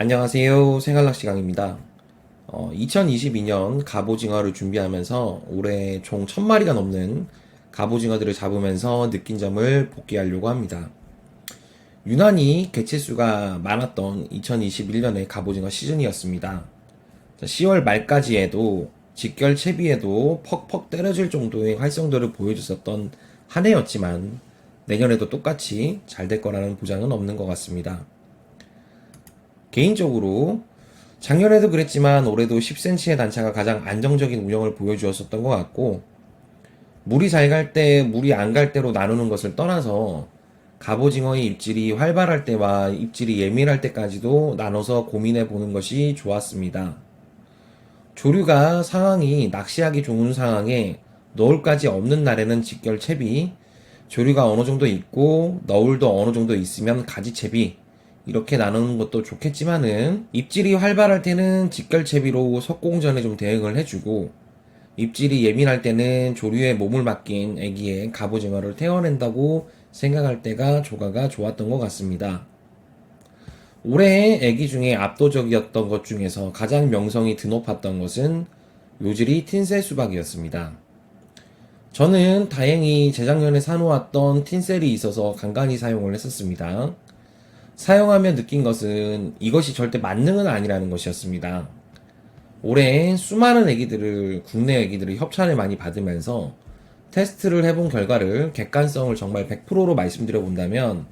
안녕하세요. 생활낚시 강입니다. 2022년 갑오징어를 준비하면서 올해 총 1000마리가 넘는 갑오징어들을 잡으면서 느낀 점을 복귀하려고 합니다. 유난히 개체수가 많았던 2021년의 갑오징어 시즌이었습니다. 10월 말까지 해도 직결 채비에도 퍽퍽 때려질 정도의 활성도를 보여줬었던 한 해였지만 내년에도 똑같이 잘 될 거라는 보장은 없는 것 같습니다. 개인적으로 작년에도 그랬지만 올해도 10cm의 단차가 가장 안정적인 운영을 보여주었었던 것 같고, 물이 잘 갈 때, 물이 안 갈 때로 나누는 것을 떠나서 갑오징어의 입질이 활발할 때와 입질이 예민할 때까지도 나눠서 고민해 보는 것이 좋았습니다. 조류가 상황이 낚시하기 좋은 상황에 너울까지 없는 날에는 직결 채비, 조류가 어느 정도 있고 너울도 어느 정도 있으면 가지 채비, 이렇게 나누는 것도 좋겠지만은 입질이 활발할 때는 직결 채비로 석공전에 좀 대응을 해주고, 입질이 예민할 때는 조류에 몸을 맡긴 애기의 갑오징어를 태워낸다고 생각할 때가 조가가 좋았던 것 같습니다. 올해의 애기 중에 압도적이었던 것 중에서 가장 명성이 드높았던 것은 요지리 틴셀 수박이었습니다. 저는 다행히 재작년에 사놓았던 틴셀이 있어서 간간히 사용을 했었습니다. 사용하며 느낀 것은 이것이 절대 만능은 아니라는 것이었습니다. 올해 수많은 애기들을, 국내 애기들을 협찬을 많이 받으면서 테스트를 해본 결과를 객관성을 정말 100%로 말씀드려 본다면,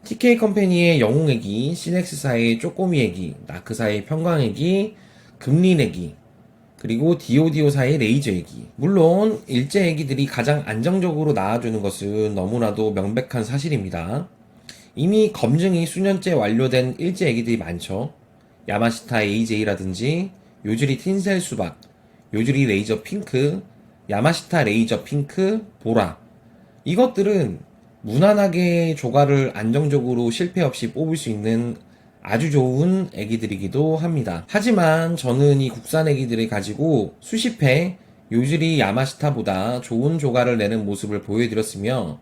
TK 컴퍼니의 영웅애기, 시넥스사의 쪼꼬미애기, 나크사의 평광애기, 금린애기, 그리고 디오디오사의 레이저애기. 물론 일제애기들이 가장 안정적으로 나와주는 것은 너무나도 명백한 사실입니다. 이미 검증이 수년째 완료된 일제애기들이 많죠. 야마시타 AJ라든지 요즈리 틴셀 수박, 요즈리 레이저 핑크, 야마시타 레이저 핑크, 보라. 이것들은 무난하게 조가를 안정적으로 실패 없이 뽑을 수 있는 아주 좋은 애기들이기도 합니다. 하지만 저는 이 국산 애기들을 가지고 수십 회 요즈리 야마시타보다 좋은 조가를 내는 모습을 보여드렸으며,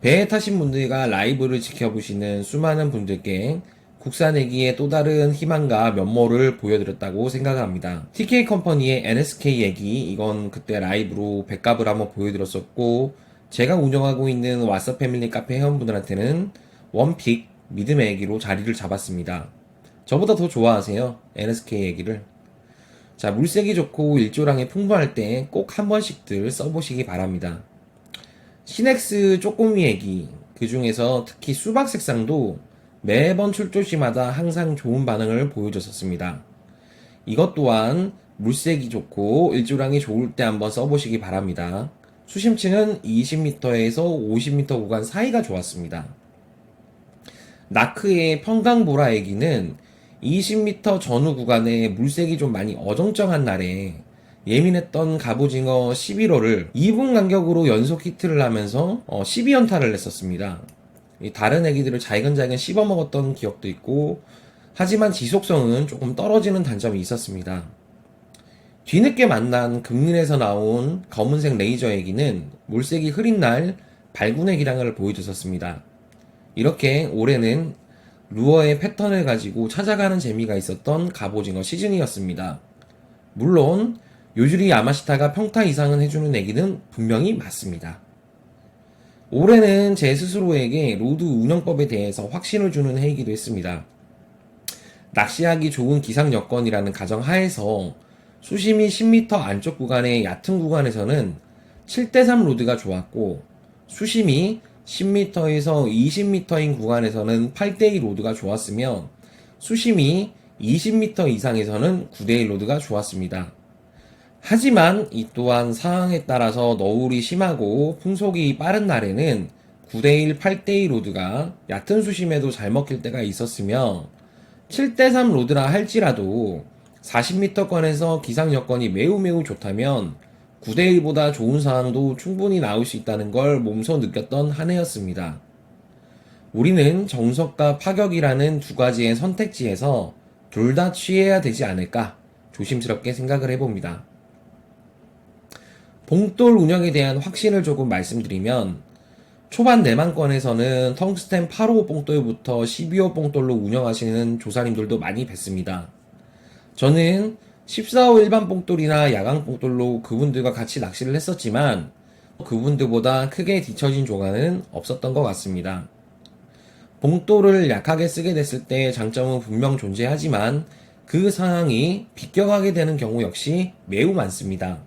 배에 타신 분들과 라이브를 지켜보시는 수많은 분들께 국산 애기의 또 다른 희망과 면모를 보여드렸다고 생각합니다. TK 컴퍼니의 NSK 애기, 이건 그때 라이브로 백값을 한번 보여드렸었고, 제가 운영하고 있는 왓썹 패밀리 카페 회원분들한테는 원픽 믿음의 애기로 자리를 잡았습니다. 저보다 더 좋아하세요, NSK 애기를. 자, 물색이 좋고 일조량이 풍부할 때 꼭 한 번씩들 써보시기 바랍니다. 시넥스 쪼꼬미 애기, 그 중에서 특히 수박 색상도 매번 출조 시마다 항상 좋은 반응을 보여줬었습니다. 이것 또한 물색이 좋고 일조량이 좋을 때 한번 써보시기 바랍니다. 수심층은 20m에서 50m 구간 사이가 좋았습니다. 나크의 평강보라 애기는 20m 전후 구간에 물색이 좀 많이 어정쩡한 날에 예민했던 갑오징어 11호를 2분 간격으로 연속 히트를 하면서 12연타를 냈었습니다. 다른 애기들을 잘근잘근 씹어먹었던 기억도 있고, 하지만 지속성은 조금 떨어지는 단점이 있었습니다. 뒤늦게 만난 금린에서 나온 검은색 레이저 애기는 물색이 흐린 날 발군의 기량을 보여줬었습니다. 이렇게 올해는 루어의 패턴을 가지고 찾아가는 재미가 있었던 갑오징어 시즌이었습니다. 물론 요즈리 야마시타가 평타 이상은 해주는 애기는 분명히 맞습니다. 올해는 제 스스로에게 로드 운영법에 대해서 확신을 주는 해이기도 했습니다. 낚시하기 좋은 기상 여건이라는 가정 하에서 수심이 10m 안쪽 구간의 얕은 구간에서는 7대3 로드가 좋았고, 수심이 10m에서 20m인 구간에서는 8대2 로드가 좋았으며, 수심이 20m 이상에서는 9대1 로드가 좋았습니다. 하지만 이 또한 상황에 따라서 너울이 심하고 풍속이 빠른 날에는 9대1, 8대2 로드가 얕은 수심에도 잘 먹힐 때가 있었으며, 7대3 로드라 할지라도 40m권에서 기상 여건이 매우 좋다면 9대1보다 좋은 상황도 충분히 나올 수 있다는 걸 몸소 느꼈던 한 해였습니다. 우리는 정석과 파격이라는 두 가지의 선택지에서 둘 다 취해야 되지 않을까 조심스럽게 생각을 해봅니다. 봉돌 운영에 대한 확신을 조금 말씀드리면, 초반 내만권에서는 텅스텐 8호 뽕돌부터 12호 뽕돌로 운영하시는 조사님들도 많이 뵀습니다. 저는 14호 일반 뽕돌이나 야광 뽕돌로 그분들과 같이 낚시를 했었지만 그분들보다 크게 뒤처진 조가는 없었던 것 같습니다. 봉돌을 약하게 쓰게 됐을 때 장점은 분명 존재하지만 그 상황이 비껴가게 되는 경우 역시 매우 많습니다.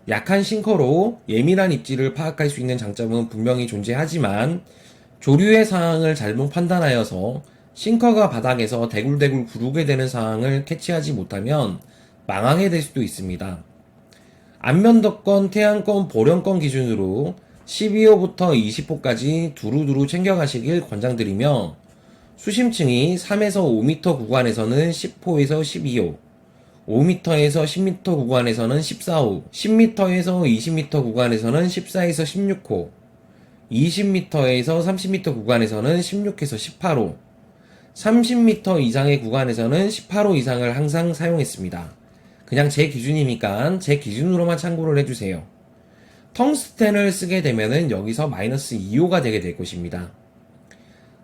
약한 싱커로 예민한 입질을 파악할 수 있는 장점은 분명히 존재하지만 조류의 상황을 잘못 판단하여서 싱커가 바닥에서 대굴대굴 구르게 되는 상황을 캐치하지 못하면 망하게 될 수도 있습니다. 안면도권, 태양권, 보령권 기준으로 12호부터 20호까지 두루두루 챙겨가시길 권장드리며 수심층이 3에서 5m 구간에서는 10호에서 12호, 5m에서 10m 구간에서는 14호, 10m에서 20m 구간에서는 14에서 16호, 20m에서 30m 구간에서는 16에서 18호, 30m 이상의 구간에서는 18호 이상을 항상 사용했습니다. 그냥 제 기준이니까 제 기준으로만 참고를 해주세요. 텅스텐을 쓰게 되면은 여기서 마이너스 2호가 되게 될 것입니다.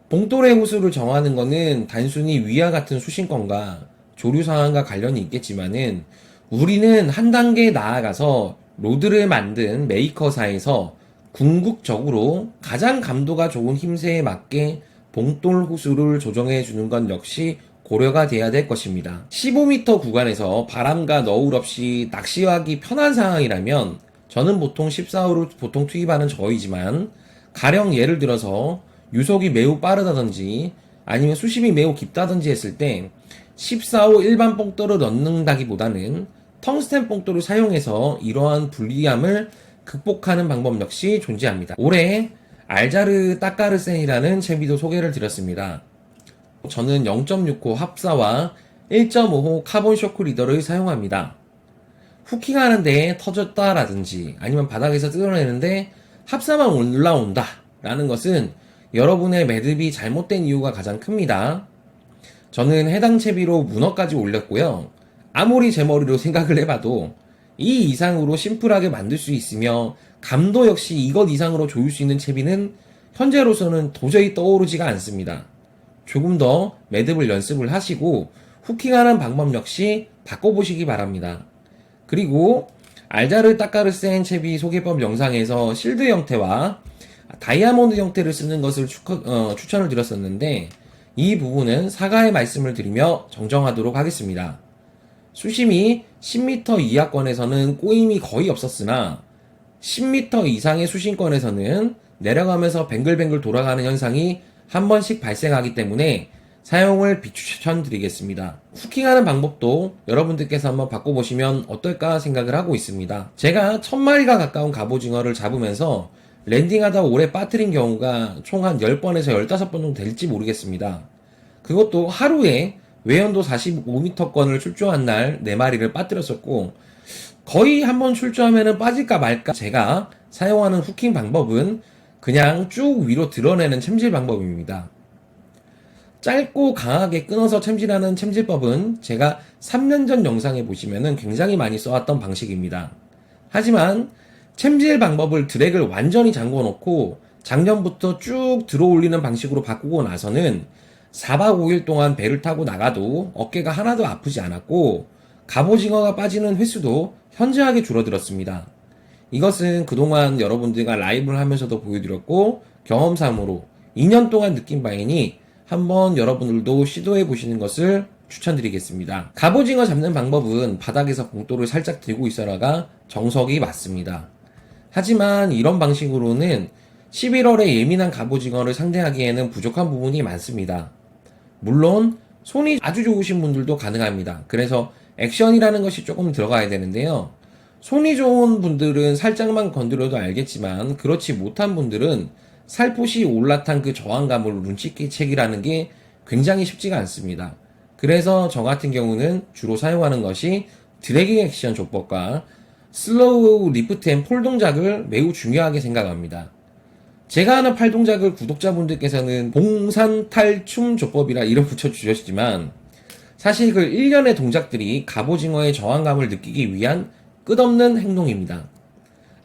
봉돌의 호수를 정하는 것은 단순히 위와 같은 수심권과 조류 상황과 관련이 있겠지만은 우리는 한 단계 나아가서 로드를 만든 메이커사에서 궁극적으로 가장 감도가 좋은 힘새에 맞게 봉돌 호수를 조정해 주는 건 역시 고려가 돼야 될 것입니다. 15m 구간에서 바람과 너울 없이 낚시하기 편한 상황이라면 저는 보통 14호를 보통 투입하는 저이지만 가령 예를 들어서 유속이 매우 빠르다든지 아니면 수심이 매우 깊다든지 했을 때 14호 일반 뽕돌을 넣는다기보다는 텅스텐 뽕돌을 사용해서 이러한 불리함을 극복하는 방법 역시 존재합니다. 올해 알자르 따까르센이라는 채비도 소개를 드렸습니다. 저는 0.6호 합사와 1.5호 카본 쇼크 리더를 사용합니다. 후킹하는데 터졌다라든지 아니면 바닥에서 뜯어내는데 합사만 올라온다 라는 것은 여러분의 매듭이 잘못된 이유가 가장 큽니다. 저는 해당 채비로 문어까지 올렸고요. 아무리 제 머리로 생각을 해봐도 이 이상으로 심플하게 만들 수 있으며 감도 역시 이것 이상으로 조일 수 있는 채비는 현재로서는 도저히 떠오르지가 않습니다. 조금 더 매듭을 연습을 하시고 후킹하는 방법 역시 바꿔보시기 바랍니다. 그리고 알자르 따까르센 채비 소개법 영상에서 실드 형태와 다이아몬드 형태를 쓰는 것을 추천을 드렸었는데 이 부분은 사과의 말씀을 드리며 정정하도록 하겠습니다. 수심이 10m 이하권에서는 꼬임이 거의 없었으나 10m 이상의 수심권에서는 내려가면서 뱅글뱅글 돌아가는 현상이 한 번씩 발생하기 때문에 사용을 비추천드리겠습니다. 후킹하는 방법도 여러분들께서 한번 바꿔보시면 어떨까 생각을 하고 있습니다. 제가 1000마리가 가까운 갑오징어를 잡으면서 랜딩하다 오래 빠뜨린 경우가 총 한 10번에서 15번 정도 될지 모르겠습니다. 그것도 하루에 외연도 45m권을 출조한 날 4마리를 빠뜨렸었고 거의 한번 출조하면 빠질까 말까. 제가 사용하는 후킹 방법은 그냥 쭉 위로 드러내는 챔질 방법입니다. 짧고 강하게 끊어서 챔질하는 챔질법은 제가 3년 전 영상에 보시면은 굉장히 많이 써왔던 방식입니다. 하지만 챔질 방법을 드랙을 완전히 잠궈 놓고 작년부터 쭉 들어 올리는 방식으로 바꾸고 나서는 4박 5일 동안 배를 타고 나가도 어깨가 하나도 아프지 않았고 갑오징어가 빠지는 횟수도 현저하게 줄어들었습니다. 이것은 그동안 여러분들과 라이브를 하면서도 보여드렸고 경험상으로 2년 동안 느낀 바이니 한번 여러분들도 시도해 보시는 것을 추천드리겠습니다. 갑오징어 잡는 방법은 바닥에서 봉돌을 살짝 들고 있어라가 정석이 맞습니다. 하지만 이런 방식으로는 11월에 예민한 갑오징어를 상대하기에는 부족한 부분이 많습니다. 물론 손이 아주 좋으신 분들도 가능합니다. 그래서 액션이라는 것이 조금 들어가야 되는데요. 손이 좋은 분들은 살짝만 건드려도 알겠지만 그렇지 못한 분들은 살포시 올라탄 그 저항감을 눈치채기라는 게 굉장히 쉽지가 않습니다. 그래서 저 같은 경우는 주로 사용하는 것이 드래깅 액션 조법과 슬로우 리프트 앤 폴 동작을 매우 중요하게 생각합니다. 제가 하는 팔 동작을 구독자분들께서는 봉산탈춤 조법이라 이름 붙여주셨지만 사실 그 일련의 동작들이 갑오징어의 저항감을 느끼기 위한 끝없는 행동입니다.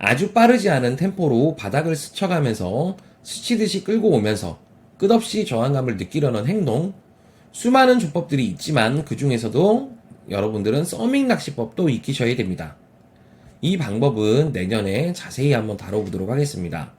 아주 빠르지 않은 템포로 바닥을 스쳐가면서 스치듯이 끌고 오면서 끝없이 저항감을 느끼려는 행동, 수많은 조법들이 있지만 그 중에서도 여러분들은 서밍 낚시법도 익히셔야 됩니다. 이 방법은 내년에 자세히 한번 다뤄보도록 하겠습니다.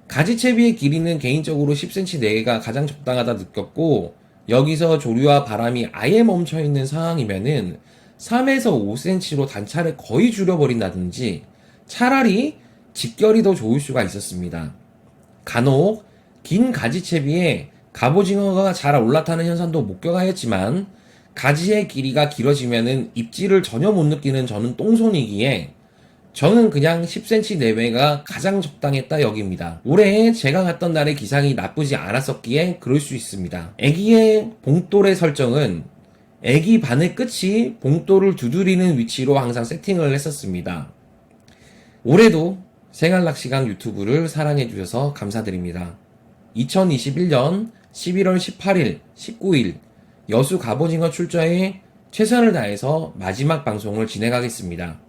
가지채비의 길이는 개인적으로 10cm 내외가 가장 적당하다 느꼈고, 여기서 조류와 바람이 아예 멈춰있는 상황이면은 3에서 5cm로 단차를 거의 줄여버린다든지 차라리 직결이 더 좋을 수가 있었습니다. 간혹 긴 가지채비에 갑오징어가 잘 올라타는 현상도 목격하였지만 가지의 길이가 길어지면은 입질을 전혀 못 느끼는 저는 똥손이기에 저는 그냥 10cm 내외가 가장 적당했다 여깁니다. 올해 제가 갔던 날의 기상이 나쁘지 않았었기에 그럴 수 있습니다. 애기의 봉돌의 설정은 애기 바늘 끝이 봉돌을 두드리는 위치로 항상 세팅을 했었습니다. 올해도 생활낚시강 유튜브를 사랑해주셔서 감사드립니다. 2021년 11월 18일, 19일 여수 갑오징어 출조에 최선을 다해서 마지막 방송을 진행하겠습니다.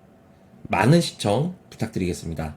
많은 시청 부탁드리겠습니다.